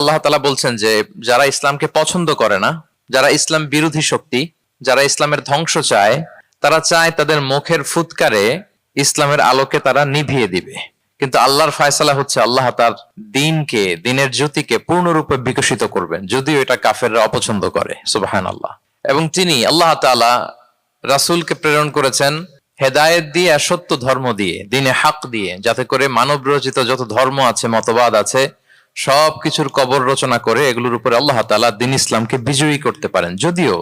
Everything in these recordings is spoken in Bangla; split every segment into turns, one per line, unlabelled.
আল্লাহ তাআলা বলছেন যে যারা ইসলামকে পছন্দ করে না, যারা ইসলাম বিরোধী শক্তি, যারা ইসলামের ধ্বংস চায়, তারা চায় তাদের মুখের ফুৎকারে ইসলামের আলোকে তারা নিভিয়ে দিবে। কিন্তু আল্লাহর ফায়সালা হচ্ছে আল্লাহ তার দ্বীনকে, দ্বীনের জ্যোতিকে পূর্ণরূপে বিকশিত করবেন, যদিও এটা কাফেররা অপছন্দ করে। সুবহানাল্লাহ। এবং তিনি আল্লাহ তাআলা রাসূলকে প্রেরণ করেছেন হেদায়েত দিয়ে আর সত্য ধর্ম দিয়ে, দ্বীনে হক দিয়ে, যাতে করে মানব রচিত যত ধর্ম আছে, মতবাদ আছে, সবকিছুর কবর রচনা করে এগুলোর উপরে আল্লাহ তাআলা দ্বীন ইসলামকে বিজয়ী করতে পারেন, যদিও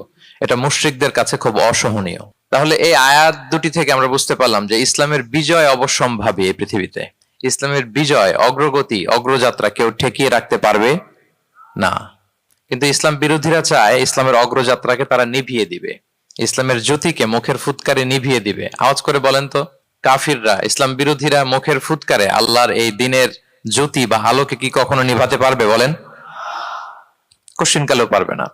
এটা মুশরিকদের কাছে খুব অসহনীয়। তাহলে এই আয়াত দুটি থেকে আমরা বুঝতে পারলাম যে ইসলামের বিজয় অবশ্যম্ভাবী। এই পৃথিবীতে ইসলামের বিজয়, অগ্রগতি, অগ্রযাত্রা কেউ ঠেকিয়ে রাখতে পারবে না। কিন্তু ইসলাম বিরোধীরা চায় ইসলামের অগ্রযাত্রাকে তারা নিভিয়ে দিবে, ইসলামের জ্যোতিকে মুখের ফুৎকারে নিভিয়ে দিবে। আওয়াজ করে বলেন তো, কাফিররা, ইসলাম বিরোধীরা মুখের ফুৎকারে আল্লাহর এই দ্বীনের জ্যোতি বা আলোকে কি কখনো নিভাতে পারবে? বলেন, কোশ্চিনকালেও পারবে না।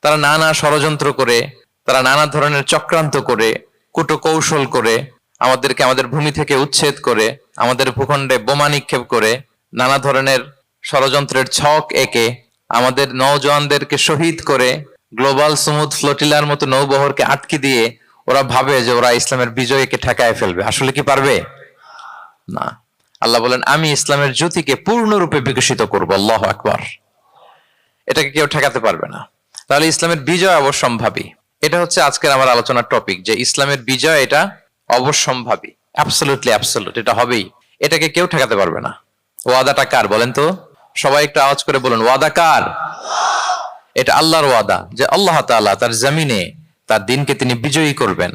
তারা নানা ষড়যন্ত্র করে, তারা নানা ধরনের চক্রান্ত করে, কূটকৌশল করে, আমাদেরকে আমাদের ভূমি থেকে উচ্ছেদ করে, আমাদের ভূখণ্ডে বোমা নিক্ষেপ করে, নানা ধরনের ষড়যন্ত্রের ছক এঁকে আমাদের নওজওয়ানদেরকে শহীদ করে, গ্লোবাল সমুদ ফ্লোটিলার মতো নৌবহরকে আটকে দিয়ে ওরা ভাবে যে ওরা ইসলামের বিজয়কে ঠেকায় ফেলবে। আসলে কি পারবে? না। আল্লাহ বলেন, আমি ইসলামের জ্যোতিকে পূর্ণরূপে বিকশিত করবো। আল্লাহু আকবার। এটাকে কেউ ঠেকাতে পারবে না। তাহলে ইসলামের বিজয় অবশ্যম্ভাবী। এটা হচ্ছে আজকের আমার আলোচনার টপিক, যে ইসলামের বিজয় এটা অবশ্যম্ভাবী, অ্যাবসলিউটলি অ্যাবসলিউট, এটা হবেই। এটাকে কেউ ঠেকাতে পারবে না। ওয়াদাটা কার বলেন তো? সবাই একটু আওয়াজ করে বলুন, ওয়াদা কার? এটা আল্লাহর ওয়াদা, যে আল্লাহ তাআলা তার জমিনে তার দ্বীনকে তিনি বিজয়ী করবেন,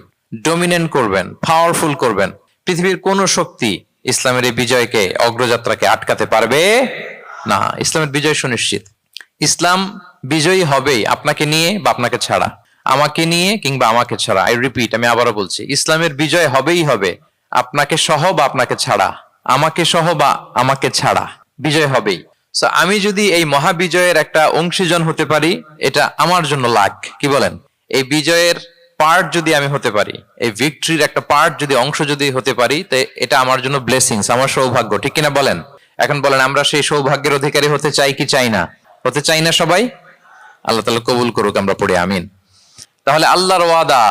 ডমিনেন্ট করবেন, পাওয়ারফুল করবেন। পৃথিবীর কোন শক্তি ইসলামের এই বিজয়কে, অগ্রযাত্রাকে আটকাতে পারবে না। ইসলামের বিজয় সুনিশ্চিত। ইসলাম বিজয়ী হবেই, আপনাকে নিয়ে বা আপনাকে ছাড়া, আমাকে নিয়ে কিংবা আমাকে ছাড়া। আই রিপিট, আমি আবারও বলছি, ইসলামের বিজয় হবেই হবে, আপনাকে সহ বা আপনাকে ছাড়া, আমাকে সহ বা আমাকে ছাড়া, বিজয় হবেই। সো আমি যদি এই মহাবিজয়ের একটা অংশীজন হতে পারি, এটা আমার জন্য লাখ। কি বলেন? এই বিজয়ের পার্ট যদি আমি হতে পারি, এই ভিক্টরির একটা পার্ট যদি, অংশ যদি হতে পারি, তো এটা আমার জন্য ব্লেসিংস, আমার সৌভাগ্য। ঠিক কিনা বলেন? এখন বলেন, আমরা সেই সৌভাগ্যের অধিকারী হতে চাই কি চাই না? হতে চাই না সবাই? আল্লাহ তাআলা কবুল করুক, আমরা পড়ে আমিন। তাহলে আল্লাহর ওয়াদা,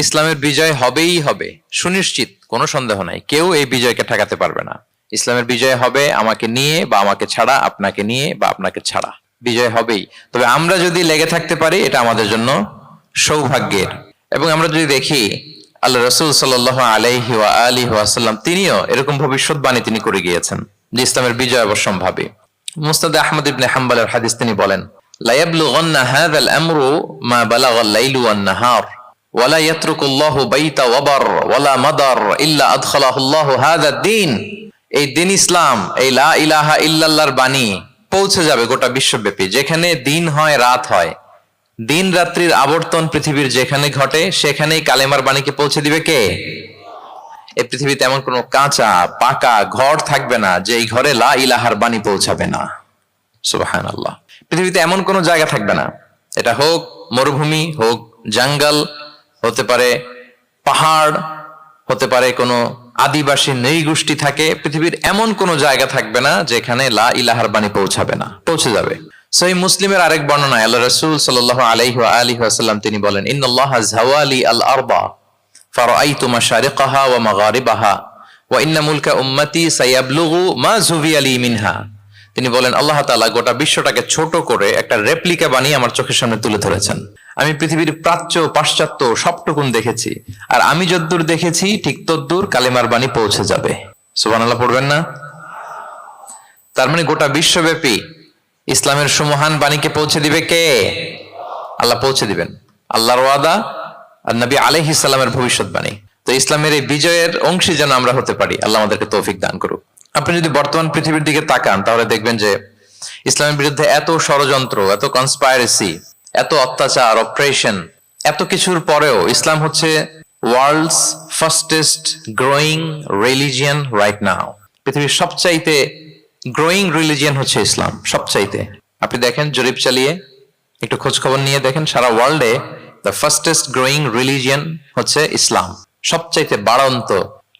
ইসলামের বিজয় হবেই হবে, সুনিশ্চিত, কোনো সন্দেহ নাই। কেউ এই বিজয়কে ঠেকাতে পারবে না। ইসলামের বিজয় হবে আমাকে নিয়ে বা আমাকে ছাড়া, আপনাকে নিয়ে বা আপনাকে ছাড়া, বিজয় হবেই। তবে আমরা যদি লেগে থাকতে পারি, এটা আমাদের জন্য সৌভাগ্যের। এবং আমরা যদি দেখি, আল্লাহ রাসূল সাল্লাল্লাহু আলাইহি ওয়া আলিহি ওয়াসাল্লাম তিনিও এরকম ভবিষ্যৎবাণী তিনি করে গিয়েছেন যে ইসলামের বিজয় অবশ্যম্ভাবী। মুসনাদে আহমদ ইবনে হাম্বলের হাদিস তিনি বলেন, লা ইয়াবলুগান্না হাযাল আমরু মা বালাগাল লাইলু ওয়ান নাহার ওয়া লা ইয়াতরুকুল্লাহু বাইতা ওয়াবার ওয়া লা মাদার ইল্লা আদখালাহুল্লাহু হাযাদ দ্বীন। এই দ্বীন ইসলাম, এই লা ইলাহা ইল্লাল্লাহর বাণী পৌঁছে যাবে গোটা বিশ্বব্যাপী। যেখানে দিন হয়, রাত হয়, দিন রাত্রির আবর্তন পৃথিবীর যেখানে ঘটে, সেখানেই কালেমার বাণীকে পৌঁছে দিবে কে? এই পৃথিবীতে এমন কোন কাঁচা পাকা ঘর থাকবে না যে এই ঘরে লা ইলাহার বাণী পৌঁছাবে না। সুবহানাল্লাহ। পৃথিবীতে এমন কোন জায়গা থাকবে না, এটা হোক মরুভূমি, হোক জঙ্গল, হতে পারে পাহাড়, হতে পারে কোনো আদিবাসী নৃগোষ্ঠী থাকে, পৃথিবীর এমন কোন জায়গা থাকবে না যেখানে লা ইলাহার বাণী পৌঁছাবে না, পৌঁছে যাবে। সহিহ মুসলিমের আরেক বর্ণনায় আল্লাহ রাসূল সাল্লাল্লাহু আলাইহি ওয়া আলিহি ওয়াসাল্লাম তিনি বলেন, ইন্নাল্লাহা যাওয়ালি আল আরবা ফারাআইতু মাশারিকাহা ওয়া মাগারিবাহা ওয়া ইন্না মুলকা উম্মতি সায়াবলুগু মা যুবিয়া লি মিনহা। তিনি বলেন, আল্লাহ তাআলা গোটা বিশ্বটাকে ছোট করে একটা রেপ্লিকা বানিয়ে আমার চোখের সামনে তুলে ধরেছেন। আমি পৃথিবীর প্রাচ্য পাশ্চাত্য সবটুকুন দেখেছি, আর আমি যদ্দূর দেখেছি ঠিক তদ্দূর কালেমার বাণী পৌঁছে যাবে। সুবহানাল্লাহ পড়বেন না? তার মানে গোটা বিশ্বব্যাপী ইসলামের সুমহান বাণীকে পৌঁছে দিবে কে? আল্লাহ পৌঁছে দিবেন। আল্লাহর ওয়াদা আর নবী আলাইহিস সালামের ভবিষ্যৎবাণী। তো ইসলামের এই বিজয়ের অংশী যেন আমরা হতে পারি, আল্লাহ আমাদেরকে তৌফিক দান করুক। আপনি যদি বর্তমান পৃথিবীর দিকে তাকান, তাহলে দেখবেন যে ইসলামের বিরুদ্ধে এত ষড়যন্ত্র, এত কনস্পাইরেসি, এত অত্যাচার, অপারেশন, এত কিছুর পরেও ইসলাম হচ্ছে world's fastest growing religion right now. পৃথিবীর সবচাইতে গ্রোয়িং রিলিজিয়ন হচ্ছে ইসলাম, সবচাইতে। আপনি দেখেন, জরিপ চালিয়ে একটু খোঁজ খবর নিয়ে দেখেন, সারা ওয়ার্ল্ডে দ্য ফাস্টেস্ট গ্রোয়িং রিলিজিয়ন হচ্ছে ইসলাম। সবচাইতে বাড়ন্ত,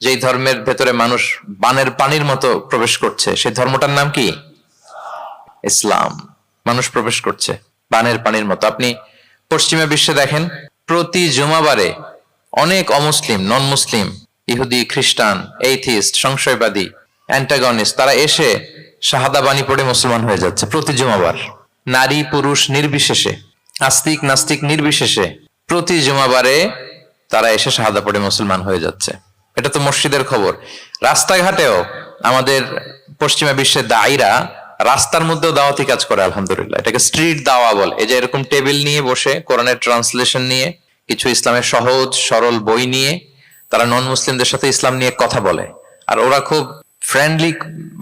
যেই ধর্মের ভেতরে মানুষ বানের পানির মতো প্রবেশ করছে, সেই ধর্মটার নাম কি? ইসলাম। মানুষ প্রবেশ করছে বানের পানির মতো। আপনি পশ্চিমা বিশ্বে দেখেন, প্রতি জুমাবারে অনেক অমুসলিম, নন মুসলিম, ইহুদি, খ্রিস্টান, এইথিস্ট, সংশয়বাদী, অ্যান্টাগনিস্ট, তারা এসে শাহাদা বাণী পড়ে মুসলমান হয়ে যাচ্ছে প্রতি জুমাবার। নারী পুরুষ নির্বিশেষে, আস্তিক নাস্তিক নির্বিশেষে প্রতি জুমাবারে তারা এসে শাহাদা পড়ে মুসলমান হয়ে যাচ্ছে। এটা তো মসজিদের খবর। রাস্তাঘাটেও আমাদের পশ্চিমা বিশ্বের দায়ীরা রাস্তার মধ্যেও দাওয়াতি কাজ করে, আলহামদুলিল্লাহ। এটাকে স্ট্রিট দাওয়া বলে। এই যে এরকম টেবিল নিয়ে বসে কোরআনের ট্রান্সলেশন নিয়ে, কিছু ইসলামের সহজ সরল বই নিয়ে তারা নন মুসলিমদের সাথে ইসলাম নিয়ে কথা বলে। আর ওরা খুব ফ্রেন্ডলি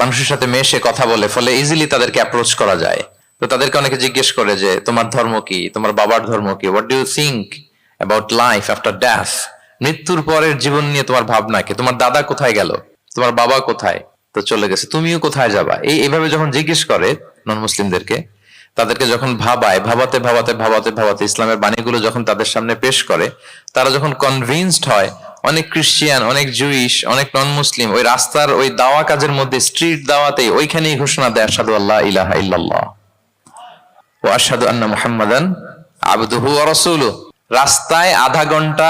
মানুষের সাথে মেশে কথা বলে, ফলে ইজিলি তাদেরকে অ্যাপ্রোচ করা যায়। তো তাদেরকে অনেকে জিজ্ঞেস করে যে তোমার ধর্ম কি, তোমার বাবার ধর্ম কি, what do you think about life after death, মৃত্যুর পরের জীবন নিয়ে তোমার ভাবনা কি, তোমার দাদা কোথায় গেল, তোমার বাবা কোথায়, তো চলে গেছে, তুমিও কোথায় যাবা। এইভাবে যখন জিজ্ঞেস করে নন মুসলিমদেরকে, তাদেরকে যখন ভাবায়, ভাবাতে ভাবাতে ভাবাতে ভাবাতে ইসলামের বাণীগুলো যখন তাদের সামনে পেশ করে, তারা যখন কনভিন্সড হয়, অনেক খ্রিস্টিয়ান, অনেক জুইশ, অনেক নন মুসলিম ওই রাস্তার ওই দাওয়া কাজের মধ্যে, স্ট্রিট দাওয়াতেই ওইখানেই ঘোষণা দেয় আশহাদু আল্লা ইলাহা ইল্লাল্লাহ ওয়া আশহাদু আন্না মুহাম্মাদান আবদুহু ওয়া রাসূলুহু। রাস্তায় আধা ঘন্টা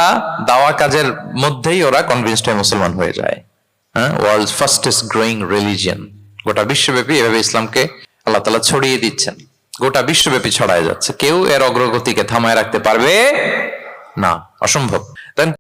দাওয়া কাজের মধ্যেই ওরা কনভিন্সড হয়ে মুসলমান হয়ে যায়। হ্যাঁ, ওয়ার্ল্ড ফাস্টেস্ট গ্রোয়িং রিলিজিয়ন। গোটা বিশ্বব্যাপী এভাবে ইসলামকে আল্লাহ তাআলা ছড়িয়ে দিচ্ছেন, গোটা বিশ্বব্যাপী ছড়ায় যাচ্ছে। কেউ এর অগ্রগতিকে থামায় রাখতে পারবে না, অসম্ভব।